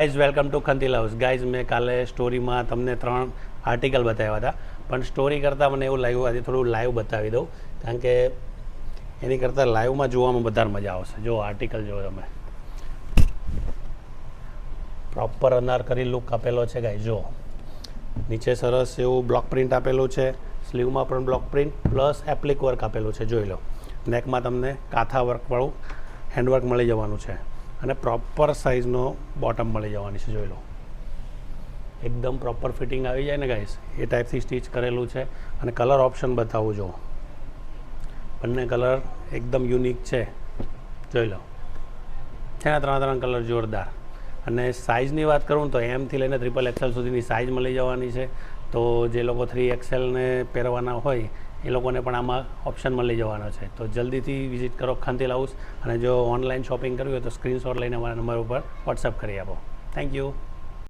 Guys welcome to Khantil house. Guys મેં કાલે સ્ટોરીમાં તમને 3 આર્ટિકલ બતાવ્યા હતા, પણ સ્ટોરી કરતાં મને એવું લાગ્યું આજે થોડું લાઈવ બતાવી દઉં, કારણ કે એની કરતાં લાઈવમાં જોવામાં વધારે મજા આવશે. જો આર્ટિકલ જો તમે, પ્રોપર અનારકલી લુક આપેલો છે ગાઈઝ. જો નીચે સરસ એવું બ્લોક પ્રિન્ટ આપેલું છે, સ્લીવમાં પણ બ્લોક પ્રિન્ટ પ્લસ એપ્લિક વર્ક આપેલું છે. જોઈ લો, નેકમાં તમને કાથા વર્કવાળું હેન્ડવર્ક મળી જવાનું છે અને પ્રોપર સાઇઝનો બોટમ મળી જવાની છે. જોઈ લો, એકદમ પ્રોપર ફિટિંગ આવી જાય ને ગાઈસ, એ ટાઈપથી સ્ટિચ કરેલું છે. અને કલર ઓપ્શન બતાવું, જો બંને કલર એકદમ યુનિક છે. જોઈ લો, છે ને ત્રણ કલર જોરદાર. અને સાઇઝની વાત કરું તો એમથી લઈને XXL સુધીની સાઇઝ મળી જવાની છે. તો જે લોકો 3XL ને પહેરવાના હોય એ લોકોને પણ આમાં ઓપ્શન મળી જવાનો છે. તો જલ્દીથી વિઝિટ કરો ખંતીલ હાઉસ. અને જો ઓનલાઈન શોપિંગ કરવી હોય તો સ્ક્રીનશોટ લઈને અમારા નંબર ઉપર વોટ્સઅપ કરી આપો. Thank you.